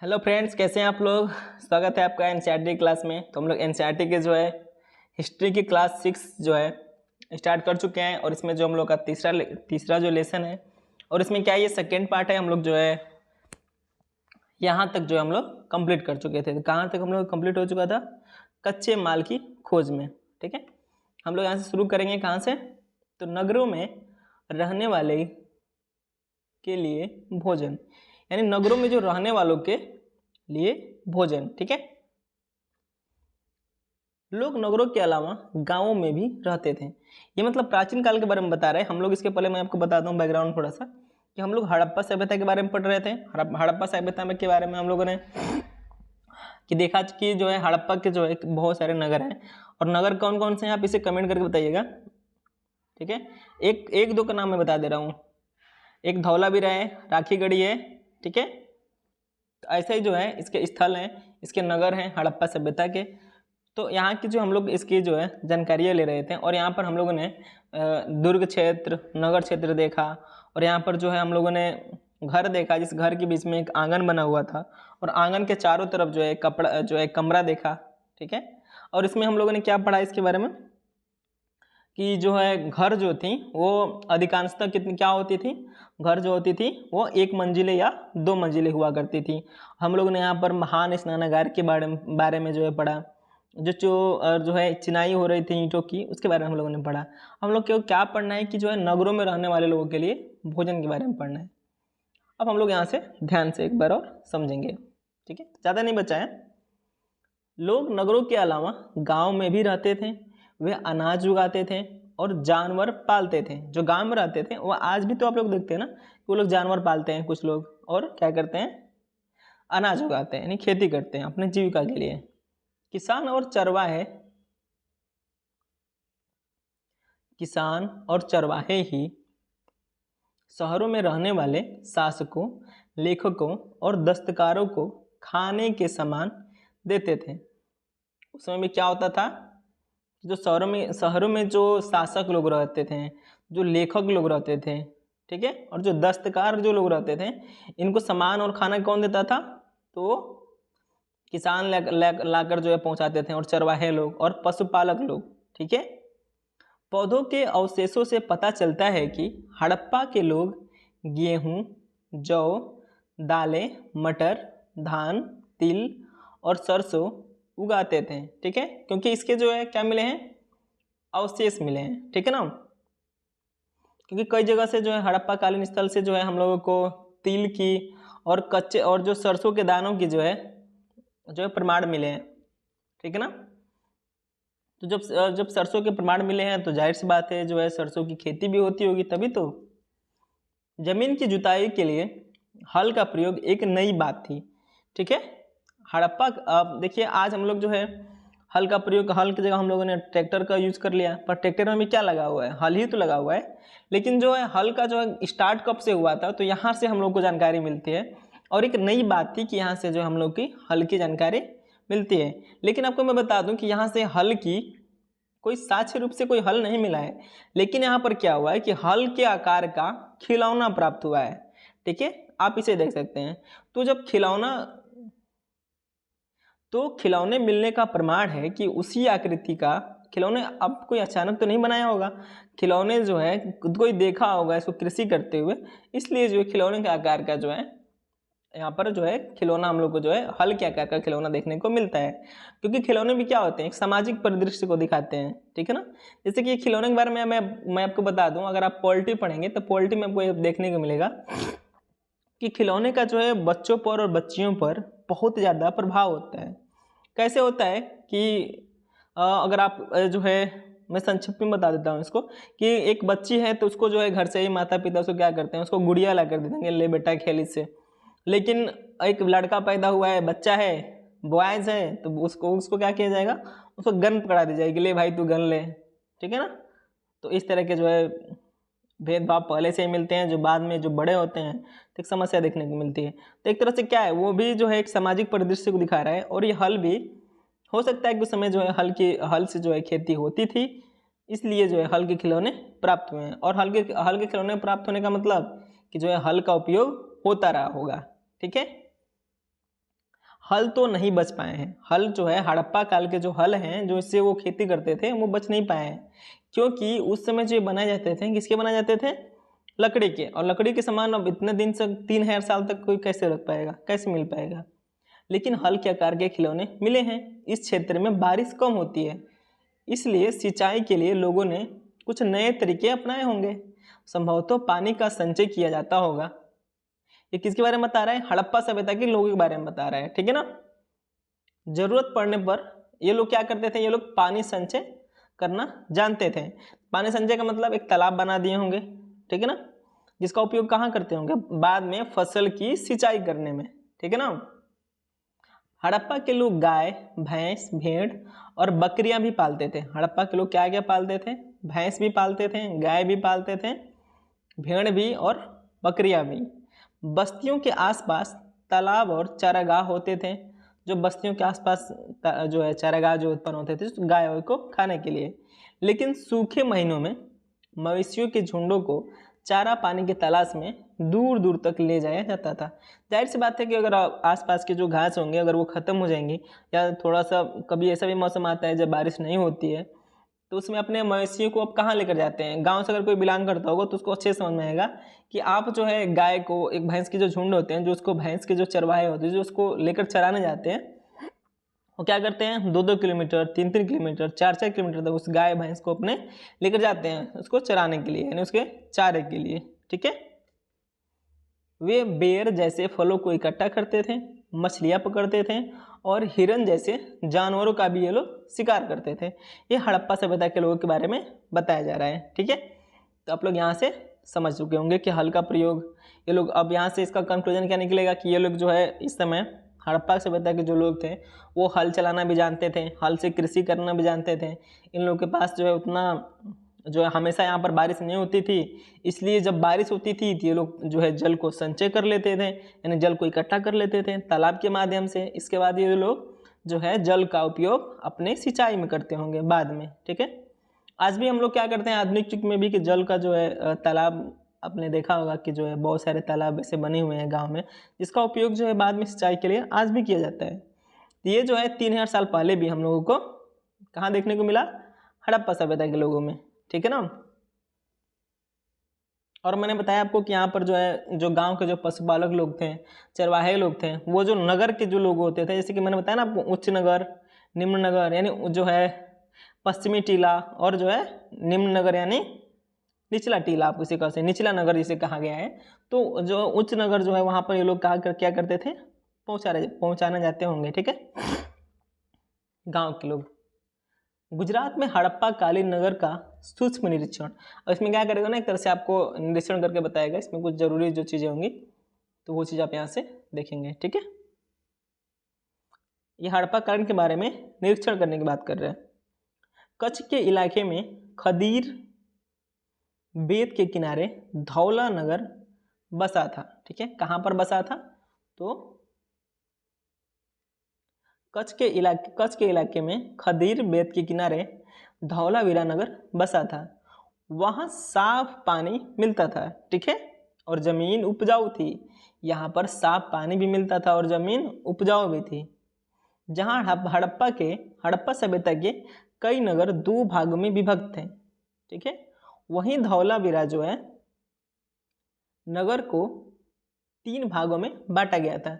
Hello friends, कैसे हैं आप लोग। स्वागत है आपका एनसीईआरटी क्लास में। तो हम लोग एनसीईआरटी के हिस्ट्री की क्लास 6 स्टार्ट कर चुके हैं। और इसमें जो हम लोग का तीसरा जो लेसन है, और इसमें क्या ये सेकेंड पार्ट है। हम लोग यहाँ तक हम लोग कंप्लीट कर चुके थे। तो कहाँ तक हम लोग कंप्लीट हो चुका था? कच्चे माल की खोज में। ठीक है, हम लोग यहाँ से शुरू करेंगे। कहाँ से? तो नगरों में रहने वाले के लिए भोजन, यानी नगरों में जो रहने वालों के लिए भोजन। ठीक है, लोग नगरों के अलावा गांवों में भी रहते थे। ये मतलब प्राचीन काल के बारे में बता रहे हैं हम लोग। इसके पहले मैं आपको बता दूं बैकग्राउंड थोड़ा सा, कि हम लोग हड़प्पा सभ्यता के बारे में पढ़ रहे थे। हड़प्पा सभ्यता में के बारे में हम लोगों ने कि देखा कि हड़प्पा के बहुत सारे नगर हैं। और नगर कौन कौन से हैं आप इसे कमेंट करके बताइएगा। ठीक है, एक एक दो का नाम मैं बता दे रहा हूँ। एक धौलावीरा है, राखीगढ़ी है। ठीक है, तो ऐसे ही इसके स्थल हैं, इसके नगर हैं हड़प्पा सभ्यता के। तो यहाँ की हम लोग इसकी जानकारियाँ ले रहे थे। और यहाँ पर हम लोगों ने दुर्ग क्षेत्र, नगर क्षेत्र देखा। और यहाँ पर हम लोगों ने घर देखा, जिस घर के बीच में एक आंगन बना हुआ था। और आंगन के चारों तरफ कमरा देखा। ठीक है, और इसमें हम लोगों ने क्या पढ़ा इसके बारे में, कि घर थी वो अधिकांशतः कितनी क्या होती थी, घर होती थी वो 1 मंजिले या 2 मंजिले हुआ करती थी। हम लोगों ने यहाँ पर महान स्नानागार के बारे में पढ़ा। चिनाई हो रही थी ईंटों की, उसके बारे में हम लोगों ने पढ़ा। हम लोग को क्या पढ़ना है कि नगरों में रहने वाले लोगों के लिए भोजन के बारे में पढ़ना है। अब हम लोग यहाँ से ध्यान से एक बार और समझेंगे। ठीक है, ज़्यादा नहीं बचा है। लोग नगरों के अलावा गांव में भी रहते थे। वे अनाज उगाते थे और जानवर पालते थे। जो गांव में रहते थे वो आज भी तो आप लोग देखते हैं ना कि वो लोग जानवर पालते हैं कुछ लोग, और क्या करते हैं, अनाज उगाते हैं, यानी खेती करते हैं अपने जीविका के लिए। किसान और चरवाहे ही शहरों में रहने वाले शासकों, लेखकों और दस्तकारों को खाने के सामान देते थे। उस समय में क्या होता था, जो शहरों में जो शासक लोग रहते थे, जो लेखक लोग रहते थे, ठीक है, और जो दस्तकार जो लोग रहते थे, इनको सामान और खाना कौन देता था? तो किसान लाकर पहुंचाते थे, और चरवाहे लोग और पशुपालक लोग। ठीक है, पौधों के अवशेषों से पता चलता है कि हड़प्पा के लोग गेहूं, जौ, दालें, मटर, धान, तिल और सरसों उगाते थे। ठीक है, क्योंकि इसके क्या मिले हैं, अवशेष मिले हैं। ठीक है ना, क्योंकि कई जगह से हड़प्पा कालीन स्थल से हम लोगों को तिल की और कच्चे और जो सरसों के दानों की प्रमाण मिले हैं। ठीक है ना, तो जब सरसों के प्रमाण मिले हैं तो जाहिर सी बात है सरसों की खेती भी होती होगी, तभी तो। जमीन की जुताई के लिए हल का प्रयोग एक नई बात थी। ठीक है, हड़प्पा, अब देखिए आज हम लोग हल का प्रयोग, हल की जगह हम लोगों ने ट्रैक्टर का यूज कर लिया। पर ट्रैक्टर में क्या लगा हुआ है? हल ही तो लगा हुआ है। लेकिन हल का स्टार्ट कब से हुआ था, तो यहाँ से हम लोग को जानकारी मिलती है। और एक नई बात थी कि यहाँ से हम लोग की हल की जानकारी मिलती है। लेकिन आपको मैं बता दूं कि यहाँ से हल की कोई साक्ष्य रूप से कोई हल नहीं मिला है। लेकिन यहाँ पर क्या हुआ है कि हल के आकार का खिलौना प्राप्त हुआ है। ठीक है, आप इसे देख सकते हैं। तो जब खिलौने मिलने का प्रमाण है कि उसी आकृति का खिलौने, अब कोई अचानक तो नहीं बनाया होगा। खिलौने कोई देखा होगा इसको कृषि करते हुए, इसलिए खिलौने के आकार का यहाँ पर खिलौना हम लोग को हल के आकार का खिलौना देखने को मिलता है। क्योंकि खिलौने भी क्या होते हैं, एक सामाजिक परिदृश्य को दिखाते हैं। ठीक है ना, जैसे कि खिलौने के बारे में मैं आपको बता दूं, अगर आप पॉलिटी पढ़ेंगे तो पॉलिटी में आपको देखने को मिलेगा कि खिलौने का बच्चों पर और बच्चियों पर बहुत ज़्यादा प्रभाव होता है। कैसे होता है कि अगर आप मैं संक्षिप्त में बता देता हूँ इसको, कि एक बच्ची है तो उसको घर से ही माता पिता उसको क्या करते हैं, उसको गुड़िया ला कर दे देंगे, ले बेटा खेल इससे। लेकिन एक लड़का पैदा हुआ है, बच्चा है, बॉयज है, तो उसको क्या किया जाएगा, उसको गन पकड़ा दी जाएगी, ले भाई तू गन ले। ठीक है ना, तो इस तरह के भेदभाव पहले से ही मिलते हैं, जो बाद में जो बड़े होते हैं तो एक समस्या देखने को मिलती है। तो एक तरह से क्या है, वो भी एक सामाजिक परिदृश्य को दिखा रहा है। और ये हल भी हो सकता है कि उस समय हल से खेती होती थी, इसलिए हल के खिलौने प्राप्त हुए हैं। और हल के खिलौने प्राप्त होने का मतलब कि हल का उपयोग होता रहा होगा। ठीक है, हल तो नहीं बच पाए हैं। हल जो है हड़प्पा काल के जो हल हैं जो इससे वो खेती करते थे वो बच नहीं पाए हैं, क्योंकि उस समय जो बनाए जाते थे किसके बनाए जाते थे, लकड़ी के। और लकड़ी के सामान अब इतने दिन से 3000 साल तक कोई कैसे रख पाएगा, कैसे मिल पाएगा। लेकिन हल के आकार के खिलौने मिले हैं। इस क्षेत्र में बारिश कम होती है, इसलिए सिंचाई के लिए लोगों ने कुछ नए तरीके अपनाए होंगे। संभवतः पानी का संचय किया जाता होगा। ये किसके बारे में बता रहा है, हड़प्पा सभ्यता के लोगों के बारे में बता रहा है, ठीक है ना। जरूरत पड़ने पर ये लोग क्या करते थे, ये लोग पानी संचय करना जानते थे। पानी संचय का मतलब एक तालाब बना दिए होंगे, ठीक है ना, जिसका उपयोग कहाँ करते होंगे, बाद में फसल की सिंचाई करने में, ठीक है ना। हड़प्पा के लोग गाय, भैंस, भेड़ और बकरियां भी पालते थे। हड़प्पा के लोग क्या क्या पालते थे, भैंस भी पालते थे, गाय भी पालते थे, भेड़ भी और बकरियां भी। बस्तियों के आसपास तालाब और चारागाह होते थे। जो बस्तियों के आसपास जो है चारागाह जो उत्पन्न होते थे गायों को खाने के लिए। लेकिन सूखे महीनों में मवेशियों के झुंडों को चारा पानी की तलाश में दूर दूर तक ले जाया जाता था। जाहिर सी बात है कि अगर आसपास के जो घास होंगे अगर वो ख़त्म हो जाएंगी, या थोड़ा सा कभी ऐसा भी मौसम आता है जब बारिश नहीं होती है, तो उसमें अपने मवेशियों को अब कहाँ लेकर जाते हैं। गांव से अगर कोई बिलोंग करता होगा तो उसको अच्छे से समझ में आएगा कि आप जो है गाय को, एक भैंस के जो झुंड होते हैं, जो उसको भैंस के जो चरवाहे होते हैं जो उसको लेकर चराने जाते हैं, वो क्या करते हैं 2-2 किलोमीटर, 3-3 किलोमीटर, 4-4 किलोमीटर तक उस गाय भैंस को अपने लेकर जाते हैं उसको चराने के लिए, यानी उसके चारे के लिए, ठीक है। वे बेर जैसे फलों को इकट्ठा करते थे, मछलियाँ पकड़ते थे और हिरन जैसे जानवरों का भी ये लोग शिकार करते थे। ये हड़प्पा सभ्यता के लोगों के बारे में बताया जा रहा है, ठीक है। तो आप लोग यहाँ से समझ चुके होंगे कि हल का प्रयोग ये लोग, अब यहाँ से इसका कंक्लूजन क्या निकलेगा कि ये लोग जो है इस समय हड़प्पा सभ्यता के जो लोग थे वो हल चलाना भी जानते थे, हल से कृषि करना भी जानते थे। इन लोगों के पास जो है उतना जो है हमेशा यहाँ पर बारिश नहीं होती थी, इसलिए जब बारिश होती थी तो ये लोग जो है जल को संचय कर लेते थे, यानी जल को इकट्ठा कर लेते थे तालाब के माध्यम से। इसके बाद ये लोग जो है जल का उपयोग अपने सिंचाई में करते होंगे बाद में, ठीक है। आज भी हम लोग क्या करते हैं आधुनिक युग में भी कि जल का जो है तालाब, आपने देखा होगा कि जो है बहुत सारे तालाब ऐसे बने हुए हैं गांव में, जिसका उपयोग जो है बाद में सिंचाई के लिए आज भी किया जाता है। तो ये जो है 3000 साल पहले भी हम लोगों को कहाँ देखने को मिला, हड़प्पा सभ्यता के लोगों में, ठीक है ना। और मैंने बताया आपको कि यहाँ पर जो है जो गांव के जो पशुपालक लोग थे, चरवाहे लोग थे, वो जो नगर के जो लोग होते थे, जैसे कि मैंने बताया ना आपको उच्च नगर, निम्न नगर, यानी जो है पश्चिमी टीला और जो है निम्न नगर यानी निचला टीला, आप इसे कहते हैं निचला नगर जिसे कहा गया है। तो जो उच्च नगर जो है वहाँ पर ये लोग क्या करते थे, पहुँचाने जाते होंगे, ठीक है, गाँव के लोग। गुजरात में हड़प्पा कालीन नगर का सूक्ष्म निरीक्षण, और इसमें क्या करेगा ना, एक तरह से आपको निरीक्षण करके बताएगा, इसमें कुछ जरूरी जो चीज़ें होंगी तो वो चीज़ आप यहाँ से देखेंगे, ठीक है। ये हड़प्पा कालीन के बारे में निरीक्षण करने की बात कर रहे हैं। कच्छ के इलाके में खदीर बेत के किनारे धौला नगर बसा था, ठीक है। कहाँ पर बसा था, तो कच्छ के इलाके में खदीर बेत के किनारे धौलावीरा नगर बसा था। वहाँ साफ पानी मिलता था, ठीक है, और ज़मीन उपजाऊ थी। यहाँ पर साफ पानी भी मिलता था और ज़मीन उपजाऊ भी थी। जहाँ हड़प्पा सभ्यता के कई नगर 2 भागों में विभक्त थे, ठीक है। वहीं धौलावीरा जो है नगर को 3 भागों में बांटा गया था।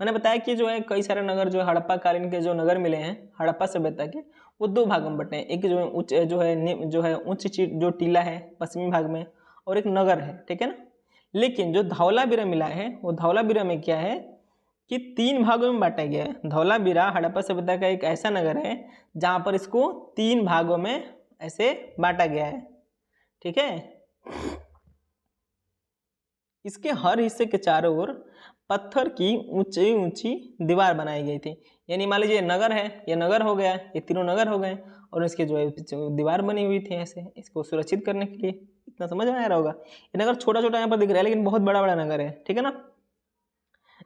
मैंने बताया कि जो है कई सारे नगर जो हड़प्पा कालीन के जो नगर मिले हैं हड़प्पा सभ्यता के, वो 2 भागों में बटे हैं। एक जो है उच्च जो टीला है पश्चिमी भाग में, और एक नगर है, ठीक है ना। लेकिन जो धौलावीरा मिला है वो धौलावीरा में क्या है कि 3 भागों में बांटा गया है। धौलावीरा हड़प्पा सभ्यता का एक ऐसा नगर है जहाँ पर इसको 3 भागों में ऐसे बांटा गया है, ठीक है। इसके हर हिस्से के चारों ओर पत्थर की ऊंची ऊंची दीवार बनाई गई थी। यानी मान लीजिए नगर है, ये नगर हो गया, ये तीनों नगर हो गए, और इसके जो है दीवार बनी हुई थी ऐसे इसको सुरक्षित करने के लिए। इतना समझ में आ रहा होगा। ये नगर छोटा छोटा यहाँ पर दिख रहा है लेकिन बहुत बड़ा बड़ा नगर है, ठीक है ना।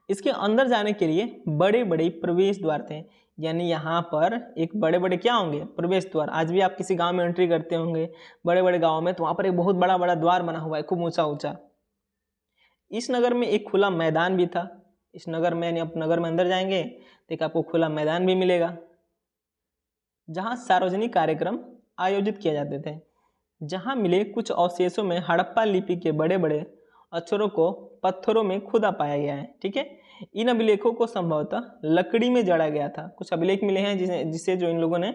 इसके अंदर जाने के लिए बड़े बड़े प्रवेश द्वार थे। यानी यहाँ पर एक बड़े बड़े क्या होंगे, प्रवेश द्वार। आज भी आप किसी गाँव में एंट्री करते होंगे बड़े बड़े गाँव में, तो वहाँ पर एक बहुत बड़ा बड़ा द्वार बना हुआ है, खूब ऊँचा ऊँचा। इस नगर में एक खुला मैदान भी था इस नगर में, यानी आप नगर में अंदर जाएंगे तो एक आपको खुला मैदान भी मिलेगा जहाँ सार्वजनिक कार्यक्रम आयोजित किए जाते थे। जहाँ मिले कुछ अवशेषों में हड़प्पा लिपि के बड़े बड़े अक्षरों को पत्थरों में खुदा पाया गया है। ठीक है, इन अभिलेखों को संभवतः लकड़ी में जड़ा गया था। कुछ अभिलेख मिले हैं जिसे जो इन लोगों ने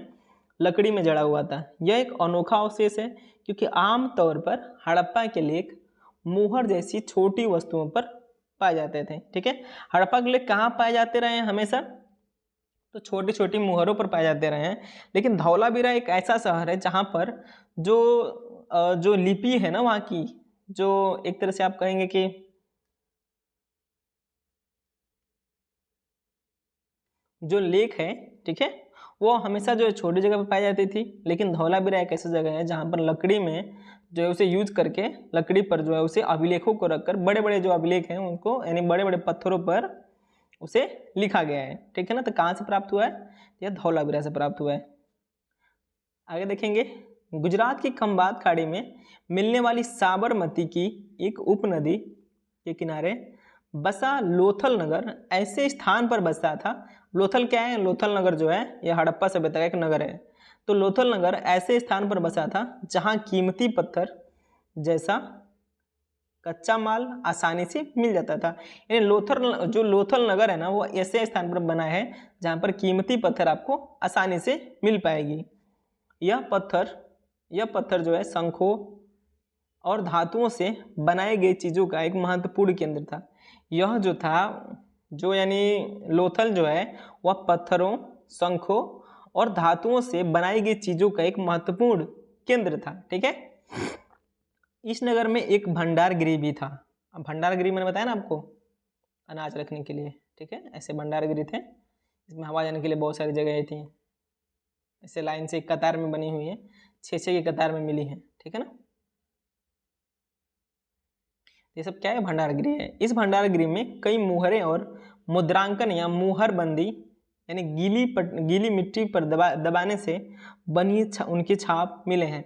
लकड़ी में जड़ा हुआ था। यह एक अनोखा अवशेष है क्योंकि आम तौर पर हड़प्पा के लेख मुहर जैसी छोटी वस्तुओं पर पाए जाते थे। ठीक है, हड़प्पा के लेख कहाँ पाए जाते रहे हैं हमेशा? तो छोटी छोटी मुहरों पर पाए जाते रहे हैं। लेकिन धौलावीरा एक ऐसा शहर है जहाँ पर जो लिपि है ना वहाँ की, जो एक तरह से आप कहेंगे कि जो लेख है, ठीक है, वो हमेशा जो है छोटी जगह पर पाई जाती थी। लेकिन धौलावीरा एक ऐसी जगह है जहाँ पर लकड़ी में जो है उसे यूज करके, लकड़ी पर जो है उसे अभिलेखों को रखकर, बड़े बड़े जो अभिलेख हैं उनको, यानी बड़े बड़े पत्थरों पर उसे लिखा गया है। ठीक है ना, तो कहाँ से प्राप्त हुआ है? यह धौलावीरा से प्राप्त हुआ है। आगे देखेंगे, गुजरात की खंबात खाड़ी में मिलने वाली साबरमती की एक उपनदी के किनारे बसा लोथल नगर ऐसे स्थान पर बसा था। लोथल क्या है? लोथल नगर जो है यह हड़प्पा सभ्यता का एक नगर है। तो लोथल नगर ऐसे स्थान पर बसा था जहां कीमती पत्थर जैसा कच्चा माल आसानी से मिल जाता था। यानी लोथल नगर है ना, वो ऐसे स्थान पर बना है जहां पर कीमती पत्थर आपको आसानी से मिल पाएगी। यह पत्थर जो है शंखों और धातुओं से बनाई गई चीज़ों का एक महत्वपूर्ण केंद्र था। यह जो था, जो यानी लोथल जो है वह पत्थरों, शंखों और धातुओं से बनाई गई चीज़ों का एक महत्वपूर्ण केंद्र था। ठीक है, इस नगर में एक भंडार गृह भी था। अब भंडार गृह मैंने बताया ना आपको, अनाज रखने के लिए। ठीक है, ऐसे भंडार गृह थे, इसमें हवा जाने के लिए बहुत सारी जगह थी। ऐसे लाइन से एक कतार में बनी हुई है, 6-6 की कतार में मिली है। ठीक है ना, ये सब क्या है? भंडार गृह है। इस भंडार गृह में कई मुहरें और मुद्रांकन या मुहरबंदी, यानी गीली मिट्टी पर दबाने से बनी उनकी छाप मिले हैं।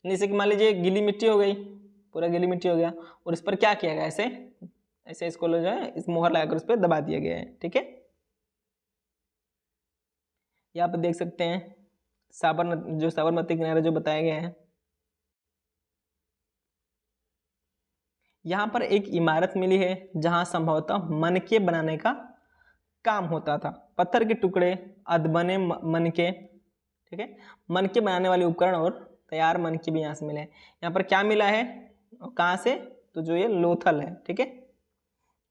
जैसे कि मान लीजिए गीली मिट्टी हो गई, पूरा गीली मिट्टी हो गया, और इस पर क्या किया गया? ऐसे इसको जो है इस मुहर लगाकर उस पर दबा दिया गया है। ठीक है, यहाँ पर देख सकते हैं साबरमती किनारे जो बताया गया है। यहाँ पर एक इमारत मिली है जहाँ संभवतः मनके बनाने का काम होता था। पत्थर के टुकड़े, अधबने मनके, ठीक है, मनके बनाने वाले उपकरण और तैयार मनके भी यहाँ से मिले हैं। यहाँ पर क्या मिला है और कहाँ से? तो जो ये लोथल है। ठीक है,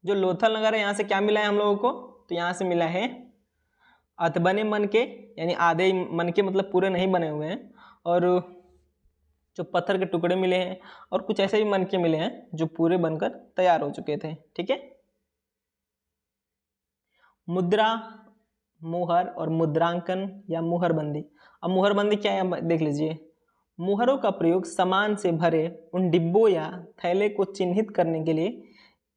जो लोथल नगर है यहाँ से क्या मिला है हम लोगों को? तो यहाँ से मिला है अधबने मनके, यानी आधे मनके, मतलब पूरे नहीं बने हुए हैं, और जो पत्थर के टुकड़े मिले हैं, और कुछ ऐसे भी मनके मिले हैं जो पूरे बनकर तैयार हो चुके थे। ठीक है, मुद्रा, मुहर और मुद्रांकन या मुहरबंदी। अब मुहरबंदी क्या है देख लीजिए। मुहरों का प्रयोग सामान से भरे उन डिब्बों या थैले को चिन्हित करने के लिए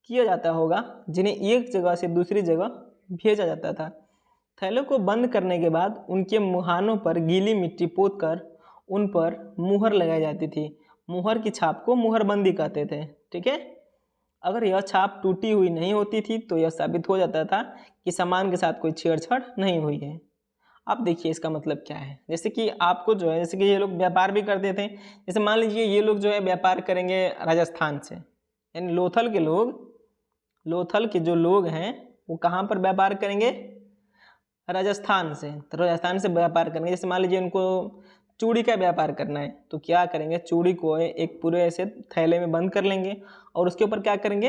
किया जाता होगा जिन्हें एक जगह से दूसरी जगह भेजा जाता था। थैलों को बंद करने के बाद उनके मुहानों पर गीली मिट्टी पोतकर उन पर मुहर लगाई जाती थी। मुहर की छाप को मुहरबंदी कहते थे। ठीक है, अगर यह छाप टूटी हुई नहीं होती थी तो यह साबित हो जाता था कि सामान के साथ कोई छेड़छाड़ नहीं हुई है। अब देखिए इसका मतलब क्या है। जैसे कि आपको जो है, जैसे कि ये लोग व्यापार भी करते थे। जैसे मान लीजिए ये लोग जो है व्यापार करेंगे राजस्थान से, यानी लोथल के जो लोग हैं वो कहाँ पर व्यापार करेंगे? राजस्थान से। तो राजस्थान से व्यापार करेंगे। जैसे मान लीजिए उनको चूड़ी का व्यापार करना है तो क्या करेंगे? चूड़ी को एक पूरे ऐसे थैले में बंद कर लेंगे और उसके ऊपर क्या करेंगे?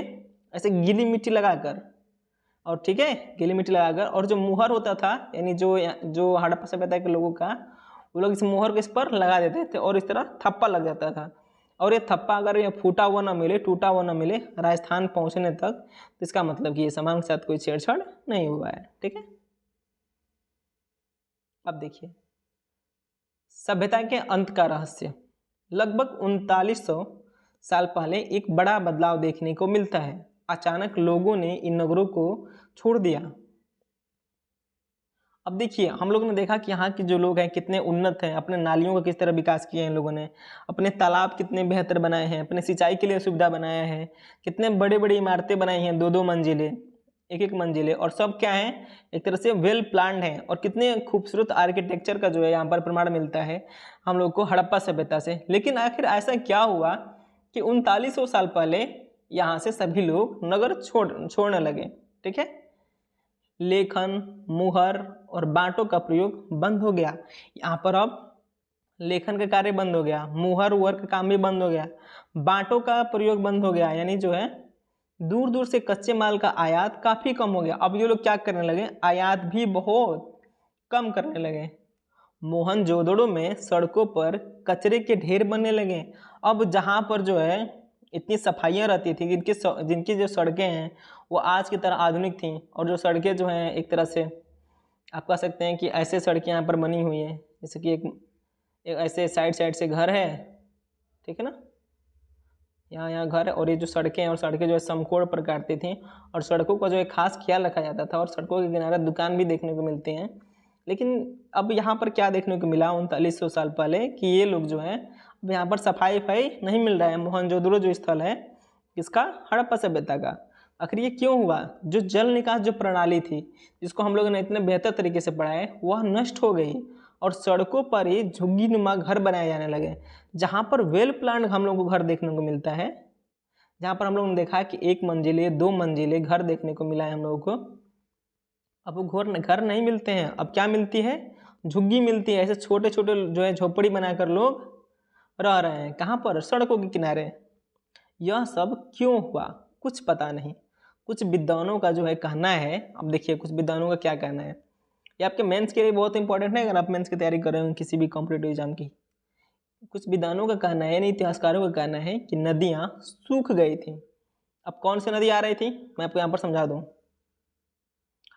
ऐसे गीली मिट्टी लगाकर, और ठीक है, गीली मिट्टी लगाकर, और जो मुहर होता था, यानी जो हड़प्पा सभ्यता के लोगों का, वो लोग इस मुहर को इस पर लगा देते थे और इस तरह थप्पा लग जाता था। और ये थप्पा अगर ये फूटा हुआ ना मिले, टूटा हुआ ना मिले राजस्थान पहुंचने तक, तो इसका मतलब कि ये सामान के साथ कोई छेड़छाड़ नहीं हुआ है। ठीक है, अब देखिए सभ्यता के अंत का रहस्य। लगभग 3900 साल पहले एक बड़ा बदलाव देखने को मिलता है। अचानक लोगों ने इन नगरों को छोड़ दिया। अब देखिए हम लोगों ने देखा कि यहाँ के जो लोग हैं कितने उन्नत हैं, अपने नालियों का किस तरह विकास किया है इन लोगों ने, अपने तालाब कितने बेहतर बनाए हैं, अपने सिंचाई के लिए सुविधा बनाया है, कितने बड़े बड़े इमारतें बनाई हैं, 2-2 मंजिले, एक एक मंजिले, और सब क्या है, एक तरह से वेल प्लान्ड है। और कितने खूबसूरत आर्किटेक्चर का जो है यहाँ पर प्रमाण मिलता है हम लोग को हड़प्पा सभ्यता से। लेकिन आखिर ऐसा क्या हुआ कि 3900 साल पहले यहाँ से सभी लोग नगर छोड़ने लगे। ठीक है, लेखन, मुहर और बांटों का प्रयोग बंद हो गया। यहाँ पर अब लेखन का कार्य बंद हो गया, मुहर उहर का काम भी बंद हो गया, बांटों का प्रयोग बंद हो गया, यानी जो है दूर दूर से कच्चे माल का आयात काफ़ी कम हो गया। अब ये लोग क्या करने लगे, आयात भी बहुत कम करने लगे। मोहनजोदड़ो में सड़कों पर कचरे के ढेर बनने लगे। अब जहाँ पर जो है इतनी सफाइयाँ रहती थी, जिनकी जो सड़कें हैं वो आज की तरह आधुनिक थीं, और जो सड़कें जो हैं एक तरह से आप कह सकते हैं कि ऐसे सड़कें यहाँ पर बनी हुई हैं जैसे कि एक ऐसे साइड से घर है, ठीक है ना, यहाँ घर है, और ये जो सड़कें हैं और सड़कें जो है समकोण प्रकार की थी, और सड़कों का जो है खास ख्याल रखा जाता था, और सड़कों के किनारे दुकान भी देखने को मिलते हैं। लेकिन अब यहाँ पर क्या देखने को मिला 3900 साल पहले कि ये लोग जो हैं अब यहाँ पर सफाई नहीं मिल रहा है। मोहनजोदड़ो जो स्थल है इसका, हड़प्पा सभ्यता का, आखिर ये क्यों हुआ? जो जल निकास जो प्रणाली थी जिसको हम लोगों ने इतने बेहतर तरीके से पढ़ा है वह नष्ट हो गई, और सड़कों पर ही झुग्गी नुमा घर बनाए जाने लगे, जहाँ पर वेल प्लान्ड हम लोग को घर देखने को मिलता है, जहाँ पर हम लोगों ने देखा कि 1 मंजिले 2 मंजिले घर देखने को मिला है हम लोगों को। अब वो घर नहीं मिलते हैं, अब क्या मिलती है, झुग्गी मिलती है। ऐसे छोटे छोटे जो है झोपड़ी बनाकर लोग रह रहे हैं, कहाँ पर, सड़कों के किनारे। यह सब क्यों हुआ कुछ पता नहीं। कुछ विद्वानों का जो है कहना है, अब देखिए कुछ विद्वानों का क्या कहना है, ये आपके मेंस के लिए बहुत इंपॉर्टेंट है अगर आप मेंस की तैयारी कर रहे हो किसी भी कॉम्पिटेटिव एग्जाम की। कुछ विद्वानों का कहना है, यानी इतिहासकारों का कहना है कि नदियाँ सूख गई थी। अब कौन सी नदी आ रही थी मैं आपको यहाँ पर समझा दूँ।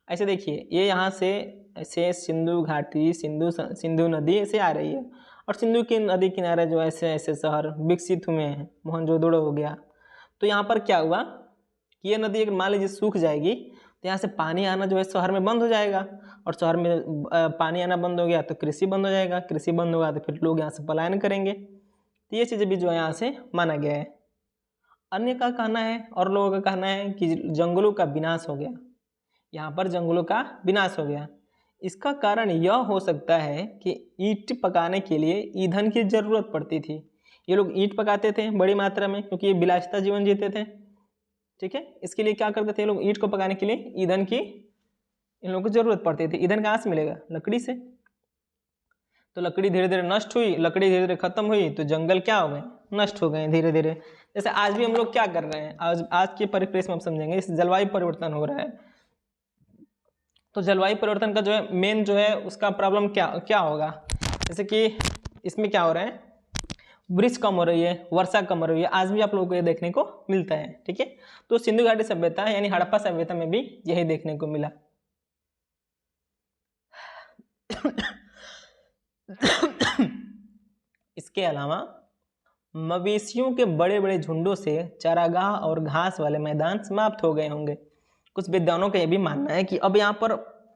ऐसे देखिए, ये यहाँ से ऐसे सिंधु घाटी, सिंधु नदी ऐसे आ रही है, और सिंधु की नदी किनारे जो ऐसे ऐसे शहर विकसित हुए हैं, मोहनजोदड़ो हो गया। तो यहाँ पर क्या हुआ कि ये नदी अगर मान लीजिए सूख जाएगी तो यहाँ से पानी आना जो है शहर में बंद हो जाएगा, और शहर में पानी आना बंद हो गया तो कृषि बंद हो जाएगा, कृषि बंद होगा तो फिर लोग यहाँ से पलायन करेंगे। तो ये चीज़ें भी जो है यहाँ से माना गया है। अन्य का कहना है, और लोगों का कहना है कि जंगलों का विनाश हो गया, यहाँ पर जंगलों का विनाश हो गया। इसका कारण यह हो सकता है कि ईंट पकाने के लिए ईंधन की ज़रूरत पड़ती थी। ये लोग ईंट पकाते थे बड़ी मात्रा में क्योंकि ये विलासिता जीवन जीते थे। ठीक है, इसके लिए क्या करते थे ये लोग, ईंट को पकाने के लिए ईंधन की इन लोगों को ज़रूरत पड़ती थी। ईंधन कहाँ से मिलेगा, लकड़ी से। तो लकड़ी धीरे धीरे नष्ट हुई, लकड़ी धीरे धीरे खत्म हुई, तो जंगल क्या हो गए, नष्ट हो गए धीरे धीरे। जैसे आज भी हम लोग क्या कर रहे हैं, आज के परिप्रेक्ष्य में हम समझेंगे, इस जलवायु परिवर्तन हो रहा है। तो जलवायु परिवर्तन का जो है मेन जो है उसका प्रॉब्लम क्या होगा, जैसे कि इसमें क्या हो रहा है, वृक्ष कम हो रही है, वर्षा कम हो रही है, आज भी आप लोगों को ये देखने को मिलता है। ठीक है, तो सिंधु घाटी सभ्यता यानी हड़प्पा सभ्यता में भी यही देखने को मिला। इसके अलावा मवेशियों के बड़े बड़े झुंडों से चारागाह और घास वाले मैदान समाप्त हो गए होंगे। कुछ विद्वानों का यह भी मानना है कि अब यहाँ पर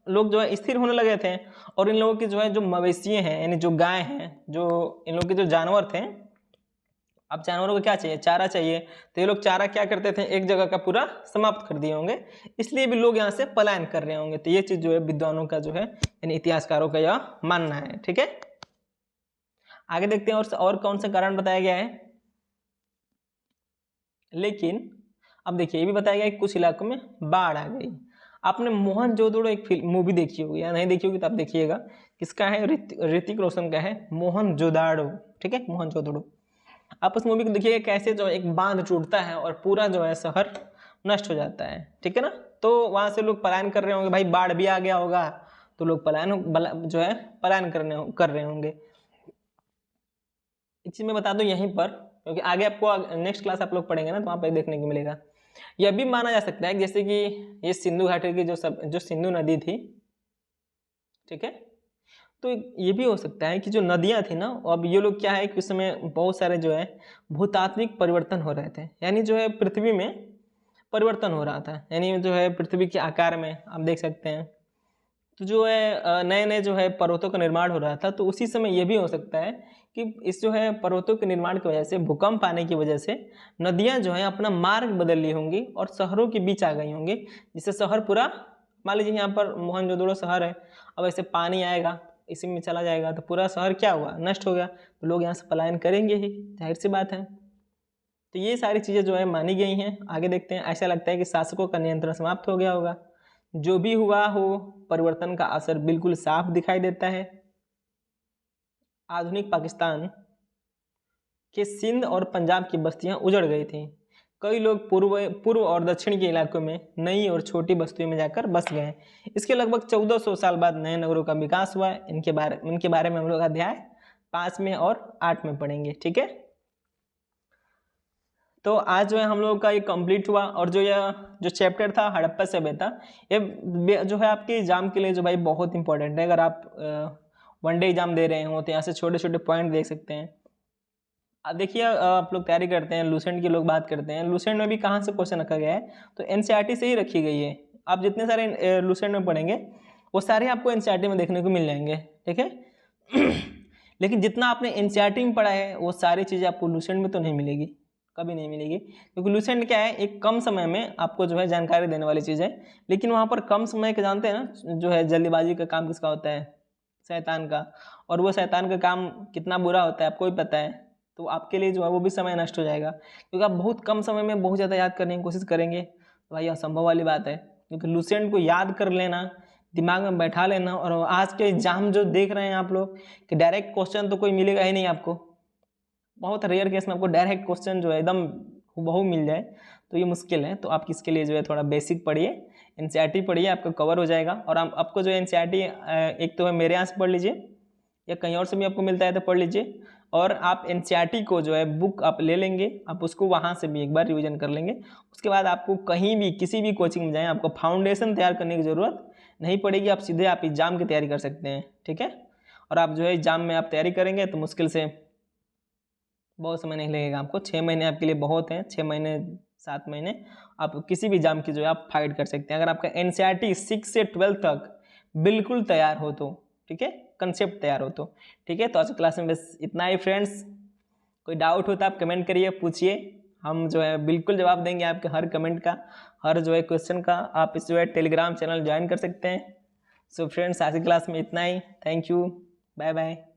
लोग जो है स्थिर होने लगे थे, और इन लोगों की जो है जो मवेशी हैं यानी जो गाय हैं, जो इन लोगों के जो जानवर थे, अब जानवरों को क्या चाहिए, चारा चाहिए, तो ये लोग चारा क्या करते थे, एक जगह का पूरा समाप्त कर दिए होंगे, इसलिए भी लोग यहाँ से पलायन कर रहे होंगे। तो ये चीज़ जो है विद्वानों का जो है यानी इतिहासकारों का यह मानना है। ठीक है, आगे देखते हैं और कौन सा कारण बताया गया है। लेकिन अब देखिए ये भी बताया गया कि कुछ इलाकों में बाढ़ आ गई। आपने मोहनजोदड़ो एक मूवी देखी होगी या नहीं देखी होगी तो आप देखिएगा, किसका है, ऋतिक रोशन का है, मोहनजोदड़ो। ठीक है, मोहनजोदड़ो। आप उस मूवी को देखिएगा कैसे जो एक बांध टूटता है और पूरा जो है शहर नष्ट हो जाता है। ठीक है ना, तो वहाँ से लोग पलायन कर रहे होंगे, भाई बाढ़ भी आ गया होगा तो लोग पलायन जो है पलायन कर रहे होंगे। एक चीज़ मैं बता दूं यहीं पर, क्योंकि आगे आपको नेक्स्ट क्लास आप लोग पढ़ेंगे ना तो वहाँ पर देखने को मिलेगा। यह भी माना जा सकता है कि जैसे कि ये सिंधु घाटी की जो सिंधु नदी थी, ठीक है, तो ये भी हो सकता है कि जो नदियाँ थी ना, अब ये लोग क्या है कि उस समय बहुत सारे जो है भूतात्विक परिवर्तन हो रहे थे, यानी जो है पृथ्वी में परिवर्तन हो रहा था, यानी जो है पृथ्वी के आकार में आप देख सकते हैं, तो जो है नए नए जो है पर्वतों का निर्माण हो रहा था। तो उसी समय ये भी हो सकता है कि इस जो है पर्वतों के निर्माण की वजह से, भूकंप आने की वजह से नदियां जो है अपना मार्ग बदल ली होंगी और शहरों के बीच आ गई होंगी, जिससे शहर पूरा, मान लीजिए यहाँ पर मोहनजोदड़ो शहर है, अब ऐसे पानी आएगा इसी में चला जाएगा तो पूरा शहर क्या हुआ, नष्ट हो गया, तो लोग यहाँ से पलायन करेंगे ही, जाहिर सी बात है। तो ये सारी चीज़ें जो है मानी गई हैं। आगे देखते हैं। ऐसा लगता है कि शासकों का नियंत्रण समाप्त हो गया होगा। जो भी हुआ हो, परिवर्तन का असर बिल्कुल साफ दिखाई देता है। आधुनिक पाकिस्तान के सिंध और पंजाब की बस्तियां उजड़ गई थीं। कई लोग पूर्व और दक्षिण के इलाकों में नई और छोटी बस्तियों में जाकर बस गए। इसके लगभग 1400 साल बाद नए नगरों का विकास हुआ। इनके बारे में हम लोग अध्याय 5 में और 8 में पढ़ेंगे। ठीक है, तो आज जो है हम लोगों का ये कंप्लीट हुआ। और जो चैप्टर था हड़प्पा सभ्यता, ये जो है आपके एग्जाम के लिए जो भाई बहुत इंपॉर्टेंट है। अगर आप वनडे एग्जाम दे रहे हो तो यहाँ से छोटे छोटे पॉइंट देख सकते हैं। अब देखिए, आप लोग तैयारी करते हैं, लूसेंट के लोग बात करते हैं, लूसेंट में भी कहाँ से क्वेश्चन रखा गया है, तो एनसीईआरटी से ही रखी गई है। आप जितने सारे लूसेंट में पढ़ेंगे वो सारे आपको एनसीईआरटी में देखने को मिल जाएंगे। ठीक है लेकिन जितना आपने एनसीईआरटी में पढ़ा है वो सारी चीज़ें आपको लूसेंट में तो नहीं मिलेगी, कभी नहीं मिलेगी, क्योंकि लूसेंट क्या है, एक कम समय में आपको जो है जानकारी देने वाली चीज़ है। लेकिन वहाँ पर कम समय के जानते हैं ना, जो है जल्दीबाजी का काम किसका होता है, शैतान का। और वो शैतान का काम कितना बुरा होता है आपको भी पता है। तो आपके लिए जो है वो भी समय नष्ट हो जाएगा, क्योंकि आप बहुत कम समय में बहुत ज़्यादा याद करने की कोशिश करेंगे, तो भाई असंभव वाली बात है। क्योंकि लूसेंट को याद कर लेना, दिमाग में बैठा लेना, और आज के एग्जाम जो देख रहे हैं आप लोग कि डायरेक्ट क्वेश्चन तो कोई मिलेगा ही नहीं आपको, बहुत रेयर केस में आपको डायरेक्ट क्वेश्चन जो है एकदम हूबहू मिल जाए, तो ये मुश्किल है। तो आप इसके लिए जो है थोड़ा बेसिक पढ़िए, एनसीईआरटी पढ़िए, आपका कवर हो जाएगा। और आपको जो है एनसीईआरटी एक तो है मेरे यहाँ से पढ़ लीजिए, या कहीं और से भी आपको मिलता है तो पढ़ लीजिए। और आप एनसीईआरटी को जो है बुक आप ले लेंगे, आप उसको वहाँ से भी एक बार रिवीजन कर लेंगे। उसके बाद आपको कहीं भी किसी भी कोचिंग में जाएँ, आपको फाउंडेशन तैयार करने की ज़रूरत नहीं पड़ेगी, आप सीधे आप एग्ज़ाम की तैयारी कर सकते हैं। ठीक है, और आप जो है एग्ज़ाम में आप तैयारी करेंगे तो मुश्किल से बहुत समय नहीं लगेगा आपको, 6 महीने आपके लिए बहुत हैं, 6 महीने 7 महीने आप किसी भी एग्जाम की जो है आप फाइट कर सकते हैं। अगर आपका एनसीईआरटी 6 से 12 तक बिल्कुल तैयार हो तो, ठीक है, कंसेप्ट तैयार हो तो। ठीक है, तो आज की क्लास में बस इतना ही फ्रेंड्स। कोई डाउट हो तो आप कमेंट करिए, पूछिए, हम जो है बिल्कुल जवाब देंगे आपके हर कमेंट का, हर जो है क्वेश्चन का। आप इस जो है टेलीग्राम चैनल ज्वाइन कर सकते हैं। सो फ्रेंड्स, आज की क्लास में इतना ही। Thank you, bye bye.